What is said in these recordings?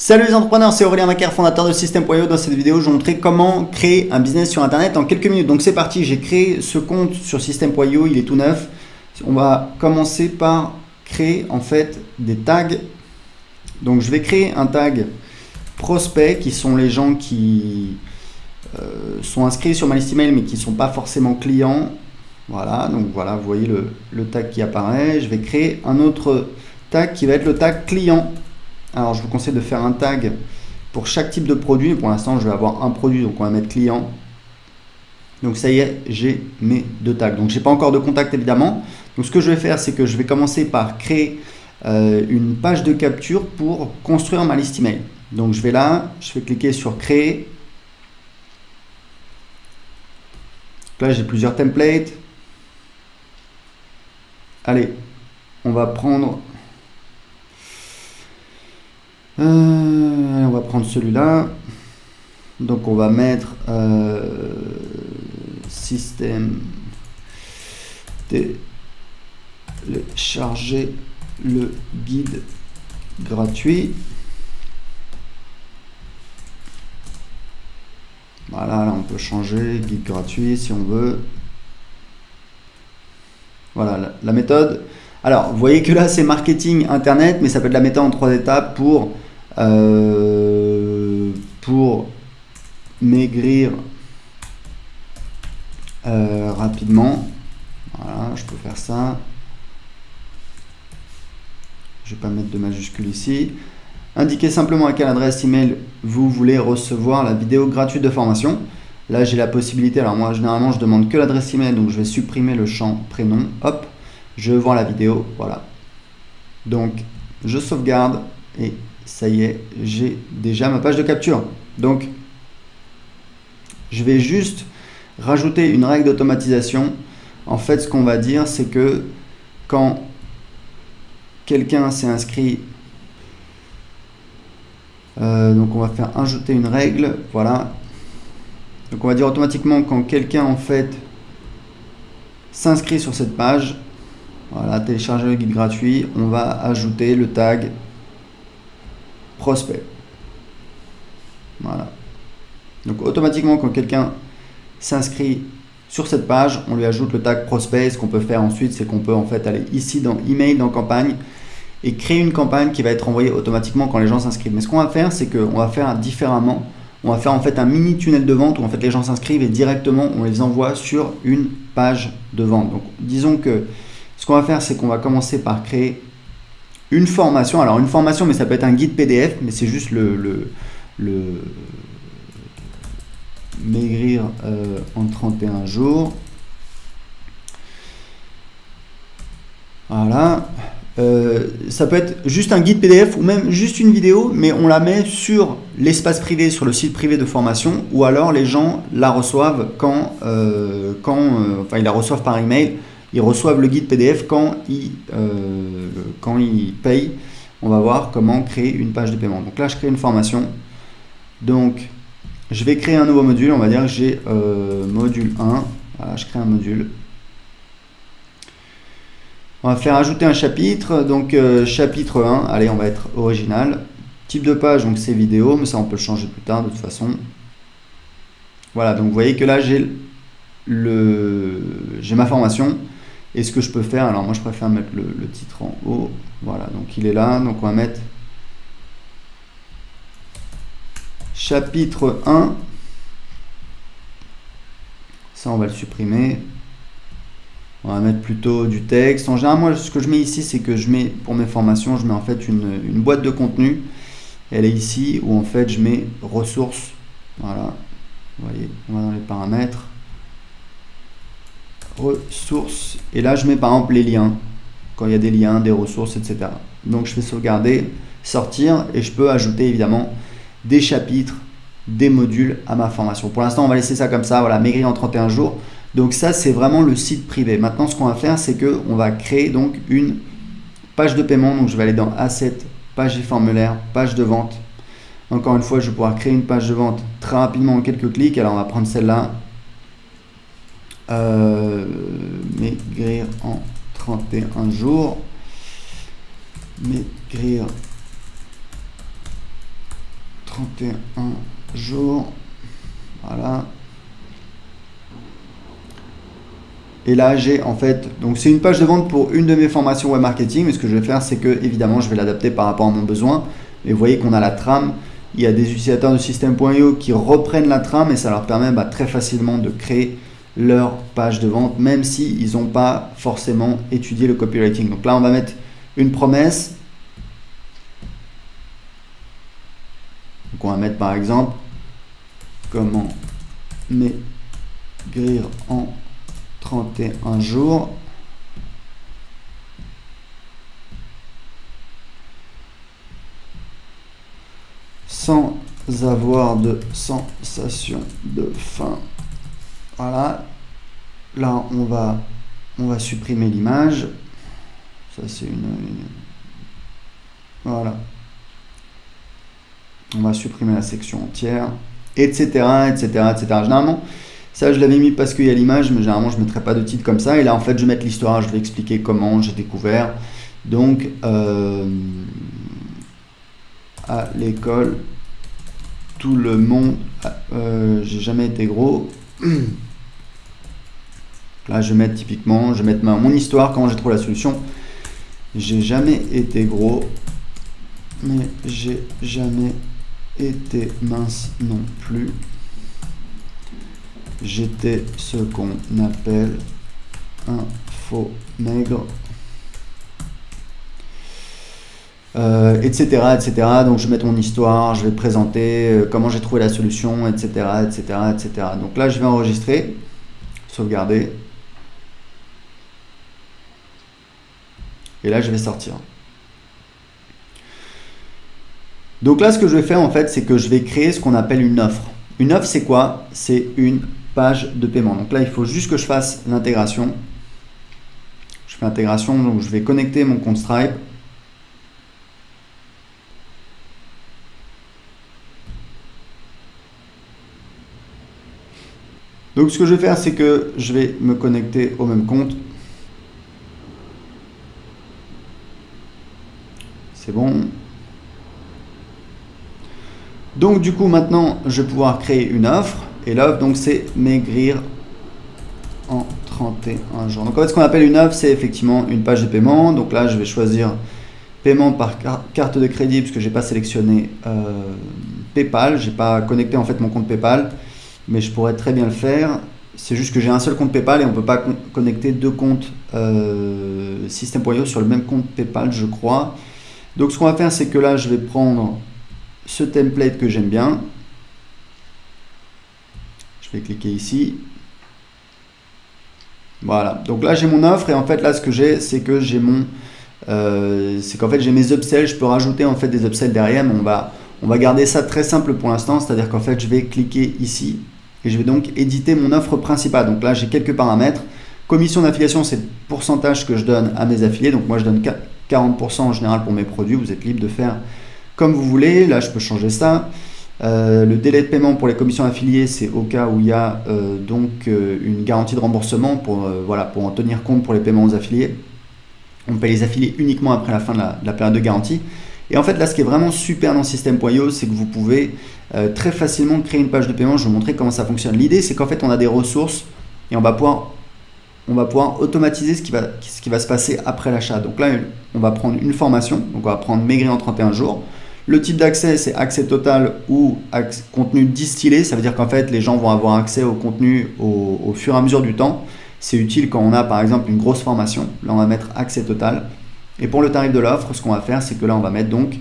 Salut les entrepreneurs, c'est Aurélien Macaire, fondateur de System.io. Dans cette vidéo, je vais vous montrer comment créer un business sur Internet en quelques minutes. Donc c'est parti, j'ai créé ce compte sur System.io, il est tout neuf. On va commencer par créer en fait des tags. Donc je vais créer un tag prospect qui sont les gens qui sont inscrits sur ma liste email mais qui ne sont pas forcément clients. Voilà, donc voilà, vous voyez le tag qui apparaît. Je vais créer un autre tag qui va être le tag client. Alors je vous conseille de faire un tag pour chaque type de produit. Pour l'instant je vais avoir un produit, donc on va mettre client. Donc ça y est, j'ai mes deux tags. Donc je n'ai pas encore de contact évidemment. Donc ce que je vais faire, c'est que je vais commencer par créer une page de capture pour construire ma liste email. Donc je vais là, je vais cliquer sur créer. Donc là j'ai plusieurs templates. Allez, on va prendre celui-là. Donc on va mettre système télécharger le guide gratuit. Voilà, là on peut changer guide gratuit si on veut. Voilà la méthode. Alors vous voyez que là c'est marketing internet, mais ça peut être la méthode en 3 étapes pour maigrir rapidement. Voilà, je peux faire ça. Je vais pas mettre de majuscule ici. Indiquez simplement à quelle adresse email vous voulez recevoir la vidéo gratuite de formation. Là j'ai la possibilité, alors moi généralement je demande que l'adresse email, donc je vais supprimer le champ prénom. Hop, je vois la vidéo, voilà. Donc je sauvegarde et ça y est, j'ai déjà ma page de capture. Donc je vais juste rajouter une règle d'automatisation. En fait, ce qu'on va dire, c'est que quand quelqu'un s'est inscrit, donc on va faire ajouter une règle, voilà. Donc on va dire automatiquement quand quelqu'un en fait s'inscrit sur cette page, voilà, télécharger le guide gratuit, on va ajouter le tag prospect. Voilà. Donc automatiquement quand quelqu'un s'inscrit sur cette page, on lui ajoute le tag prospect. Ce qu'on peut faire ensuite, c'est qu'on peut en fait aller ici dans email, dans campagne et créer une campagne qui va être envoyée automatiquement quand les gens s'inscrivent. Mais ce qu'on va faire, c'est qu'on va faire différemment. On va faire en fait un mini tunnel de vente où en fait les gens s'inscrivent et directement on les envoie sur une page de vente. Donc disons que ce qu'on va faire, c'est qu'on va commencer par créer une formation. Alors une formation, mais ça peut être un guide PDF, mais c'est juste le maigrir en 31 jours. Voilà. Ça peut être juste un guide PDF ou même juste une vidéo, mais on la met sur l'espace privé, sur le site privé de formation, ou alors les gens la reçoivent quand ils la reçoivent par email. Ils reçoivent le guide PDF quand ils payent. On va voir comment créer une page de paiement. Donc là, je crée une formation. Donc, je vais créer un nouveau module. On va dire que j'ai module 1. Voilà, je crée un module. On va faire ajouter un chapitre. Donc, chapitre 1. Allez, on va être original. Type de page, donc c'est vidéo. Mais ça, on peut le changer plus tard de toute façon. Voilà, donc vous voyez que là, j'ai ma formation. Et ce que je peux faire, alors moi je préfère mettre le titre en haut, voilà, donc il est là, donc on va mettre chapitre 1, ça on va le supprimer, on va mettre plutôt du texte. En général, moi ce que je mets ici, c'est que je mets, pour mes formations, je mets en fait une boîte de contenu, elle est ici, où en fait je mets ressources, voilà, vous voyez, on va dans les paramètres, ressources, et là je mets par exemple les liens quand il y a des liens, des ressources, etc. Donc je fais sauvegarder, sortir, et je peux ajouter évidemment des chapitres, des modules à ma formation. Pour l'instant on va laisser ça comme ça, voilà, maigrir en 31 jours. Donc ça c'est vraiment le site privé. Maintenant ce qu'on va faire, c'est que on va créer donc une page de paiement. Donc je vais aller dans Assets, page et formulaire, page de vente. Encore une fois, je vais pouvoir créer une page de vente très rapidement en quelques clics. Alors on va prendre celle-là. Maigrir en 31 jours. Maigrir 31 jours. Voilà. Et là, j'ai en fait, donc c'est une page de vente pour une de mes formations web marketing. Mais ce que je vais faire, c'est que évidemment, je vais l'adapter par rapport à mon besoin. Et vous voyez qu'on a la trame. Il y a des utilisateurs de System.io qui reprennent la trame et ça leur permet très facilement de créer leur page de vente, même s'ils n'ont pas forcément étudié le copywriting. Donc là, on va mettre une promesse. Donc on va mettre par exemple comment maigrir en 31 jours. Sans avoir de sensation de faim. Voilà. Là, on va supprimer l'image. Ça, c'est Voilà. On va supprimer la section entière, etc., etc., etc. Généralement, ça, je l'avais mis parce qu'il y a l'image, mais généralement, je ne mettrai pas de titre comme ça. Et là, en fait, je vais mettre l'histoire. Je vais expliquer comment j'ai découvert. Donc, à l'école, tout le monde, j'ai jamais été gros. Là, je vais mettre typiquement, je vais mettre mon histoire, comment j'ai trouvé la solution. J'ai jamais été gros, mais j'ai jamais été mince non plus. J'étais ce qu'on appelle un faux maigre. Etc., etc. Donc je vais mettre mon histoire, je vais présenter comment j'ai trouvé la solution, etc., etc., etc. Donc là, je vais enregistrer, sauvegarder. Et là, je vais sortir. Donc là, ce que je vais faire, en fait, c'est que je vais créer ce qu'on appelle une offre. Une offre, c'est quoi? C'est une page de paiement. Donc là, il faut juste que je fasse l'intégration. Je fais l'intégration, donc je vais connecter mon compte Stripe. Donc ce que je vais faire, c'est que je vais me connecter au même compte. C'est bon. Donc du coup, maintenant, je vais pouvoir créer une offre. Et l'offre, donc, c'est maigrir en 31 jours. Donc en fait, ce qu'on appelle une offre, c'est effectivement une page de paiement. Donc là, je vais choisir paiement par carte de crédit, puisque je n'ai pas sélectionné PayPal. Je n'ai pas connecté en fait mon compte PayPal. Mais je pourrais très bien le faire. C'est juste que j'ai un seul compte PayPal et on ne peut pas connecter deux comptes System.io sur le même compte PayPal, je crois. Donc ce qu'on va faire, c'est que là, je vais prendre ce template que j'aime bien. Je vais cliquer ici. Voilà. Donc là, j'ai mon offre et en fait, là, ce que j'ai, c'est que j'ai c'est qu'en fait, j'ai mes upsells. Je peux rajouter en fait des upsells derrière, mais on va garder ça très simple pour l'instant. C'est-à-dire qu'en fait, je vais cliquer ici. Et je vais donc éditer mon offre principale. Donc là, j'ai quelques paramètres. Commission d'affiliation, c'est le pourcentage que je donne à mes affiliés. Donc moi, je donne 40% en général pour mes produits. Vous êtes libre de faire comme vous voulez. Là, je peux changer ça. Le délai de paiement pour les commissions affiliées, c'est au cas où il y a une garantie de remboursement pour en tenir compte pour les paiements aux affiliés. On paye les affiliés uniquement après la fin de la période de garantie. Et en fait, là, ce qui est vraiment super dans System.io, c'est que vous pouvez très facilement créer une page de paiement. Je vais vous montrer comment ça fonctionne. L'idée, c'est qu'en fait, on a des ressources et on va pouvoir automatiser ce qui va se passer après l'achat. Donc là, on va prendre une formation. Donc, on va prendre maigrir en 31 jours. Le type d'accès, c'est accès total ou contenu distillé. Ça veut dire qu'en fait, les gens vont avoir accès au contenu au fur et à mesure du temps. C'est utile quand on a, par exemple, une grosse formation. Là, on va mettre accès total. Et pour le tarif de l'offre, ce qu'on va faire, c'est que là, on va mettre donc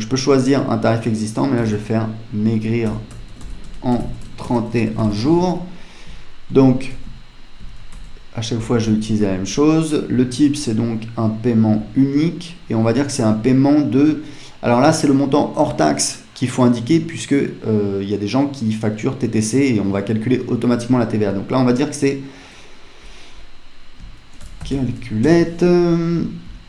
je peux choisir un tarif existant, mais là, je vais faire maigrir en 31 jours. Donc, à chaque fois, je vais utiliser la même chose. Le type, c'est donc un paiement unique. Et on va dire que c'est un paiement de... Alors là, c'est le montant hors taxe qu'il faut indiquer, puisque y a des gens qui facturent TTC et on va calculer automatiquement la TVA. Donc là, on va dire que c'est... Calculette.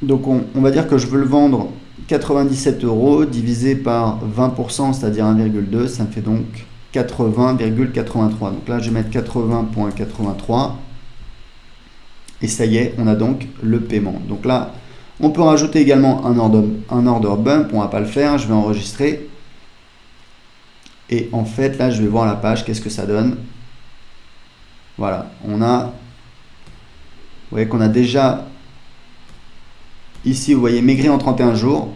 Donc on va dire que je veux le vendre 97 € divisé par 20%, c'est-à-dire 1,2, ça me fait donc 80,83. Donc là, je vais mettre 80,83 et ça y est, on a donc le paiement. Donc là, On peut rajouter également un order bump, on va pas le faire, je vais enregistrer. Et en fait, là, je vais voir la page, qu'est-ce que ça donne. Voilà, on a, vous voyez qu'on a déjà, ici, vous voyez, maigrir en 31 jours,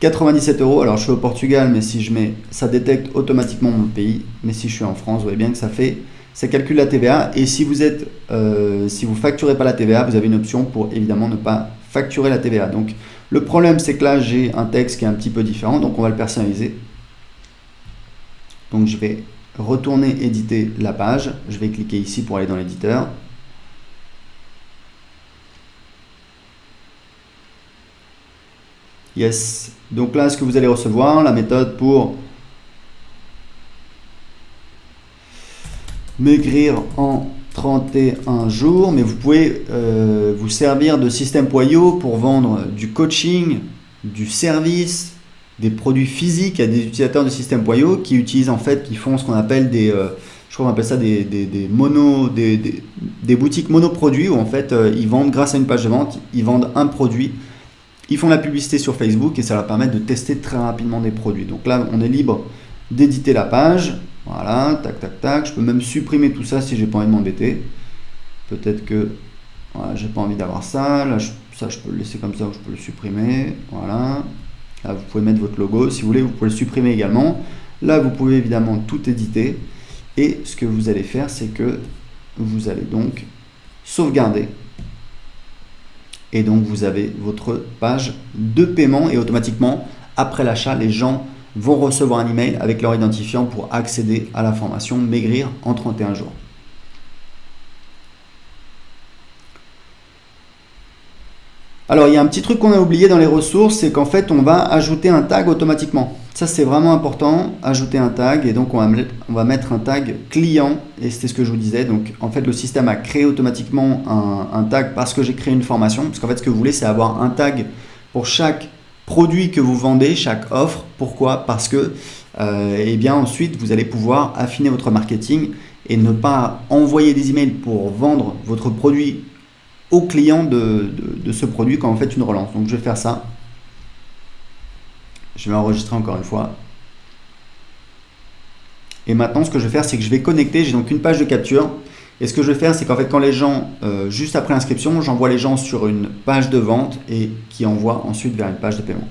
97 €. Alors, je suis au Portugal, mais si je mets, ça détecte automatiquement mon pays. Mais si je suis en France, vous voyez bien que ça calcule la TVA. Et si vous êtes, si vous facturez pas la TVA, vous avez une option pour évidemment ne pas facturer la TVA. Donc, le problème, c'est que là, j'ai un texte qui est un petit peu différent, donc on va le personnaliser. Donc, je vais retourner éditer la page. Je vais cliquer ici pour aller dans l'éditeur. Yes. Donc là, ce que vous allez recevoir, la méthode pour maigrir en 31 jours. Mais vous pouvez vous servir de System.io pour vendre du coaching, du service, des produits physiques. Il y a des utilisateurs de System.io qui utilisent en fait, qui font ce qu'on appelle des, je crois qu'on appelle ça des boutiques monoproduits où en fait ils vendent grâce à une page de vente, ils vendent un produit. Ils font la publicité sur Facebook et ça leur permet de tester très rapidement des produits. Donc là, on est libre d'éditer la page. Voilà, tac, tac, tac. Je peux même supprimer tout ça si j'ai pas envie de m'embêter. Peut-être que voilà, j'ai pas envie d'avoir ça. Là, ça, je peux le laisser comme ça ou je peux le supprimer. Voilà. Là, vous pouvez mettre votre logo. Si vous voulez, vous pouvez le supprimer également. Là, vous pouvez évidemment tout éditer. Et ce que vous allez faire, c'est que vous allez donc sauvegarder. Et donc, vous avez votre page de paiement et automatiquement, après l'achat, les gens vont recevoir un email avec leur identifiant pour accéder à la formation Maigrir en 31 jours. Alors, il y a un petit truc qu'on a oublié dans les ressources, c'est qu'en fait, on va ajouter un tag automatiquement. Ça, c'est vraiment important, ajouter un tag. Et donc, on va mettre un tag client. Et c'était ce que je vous disais. Donc, en fait, le système a créé automatiquement un tag parce que j'ai créé une formation. Parce qu'en fait, ce que vous voulez, c'est avoir un tag pour chaque produit que vous vendez, chaque offre. Pourquoi? Parce que, eh bien, ensuite, vous allez pouvoir affiner votre marketing et ne pas envoyer des emails pour vendre votre produit au client de ce produit quand vous faites une relance. Donc, je vais faire ça. Je vais enregistrer encore une fois. Et maintenant, ce que je vais faire, c'est que je vais connecter. J'ai donc une page de capture. Et ce que je vais faire, c'est qu'en fait, quand les gens, juste après l'inscription, j'envoie les gens sur une page de vente et qui envoie ensuite vers une page de paiement.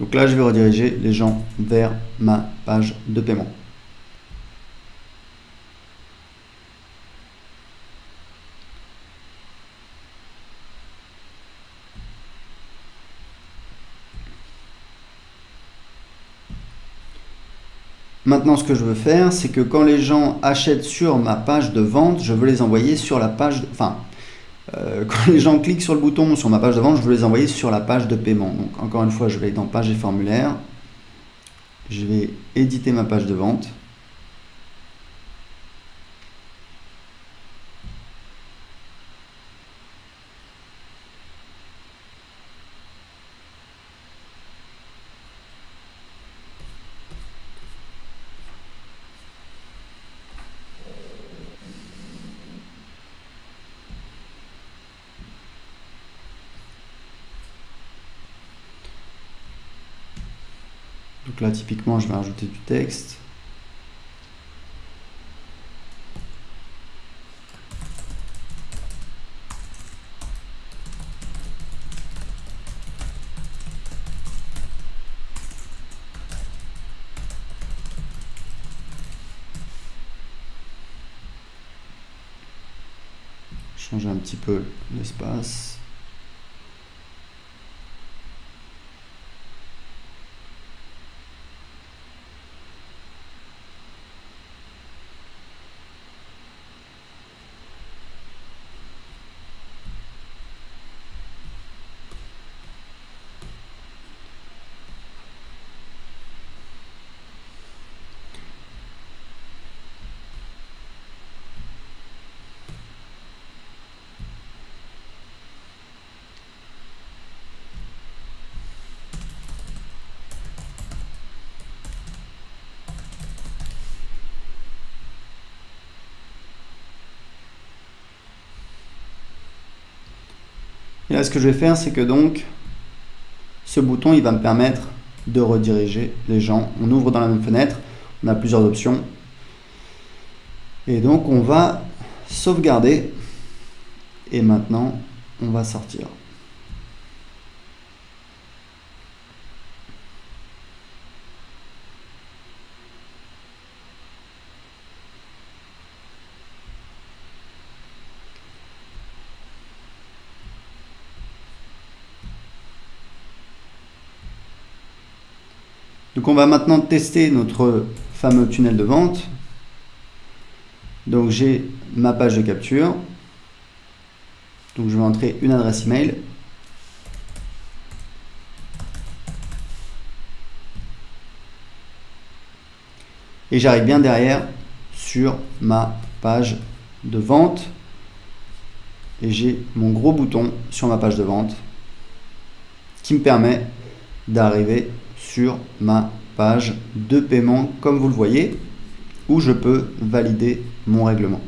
Donc là, je vais rediriger les gens vers ma page de paiement. Maintenant, ce que je veux faire, c'est que quand les gens achètent sur ma page de vente, je veux les envoyer sur la page, quand les gens cliquent sur le bouton sur ma page de vente, je veux les envoyer sur la page de paiement. Donc encore une fois, je vais aller dans page et formulaire. Je vais éditer ma page de vente. Donc là, typiquement, je vais rajouter du texte. Changer un petit peu l'espace. Et là, ce que je vais faire, c'est que donc, ce bouton, il va me permettre de rediriger les gens. On ouvre dans la même fenêtre, on a plusieurs options. Et donc, on va sauvegarder. Et maintenant, on va sortir. Donc on va maintenant tester notre fameux tunnel de vente. Donc j'ai ma page de capture. Donc je vais entrer une adresse email. Et j'arrive bien derrière sur ma page de vente. Et j'ai mon gros bouton sur ma page de vente qui me permet d'arriver sur ma page de paiement, comme vous le voyez, où je peux valider mon règlement.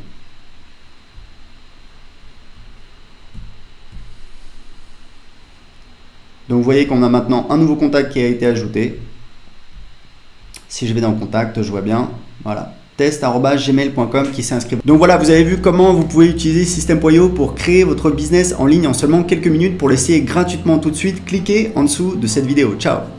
Donc vous voyez qu'on a maintenant un nouveau contact qui a été ajouté. Si je vais dans le contact, je vois bien, voilà, test@gmail.com qui s'est inscrit. Donc voilà, vous avez vu comment vous pouvez utiliser System.io pour créer votre business en ligne en seulement quelques minutes. Pour l'essayer gratuitement tout de suite, cliquez en dessous de cette vidéo. Ciao!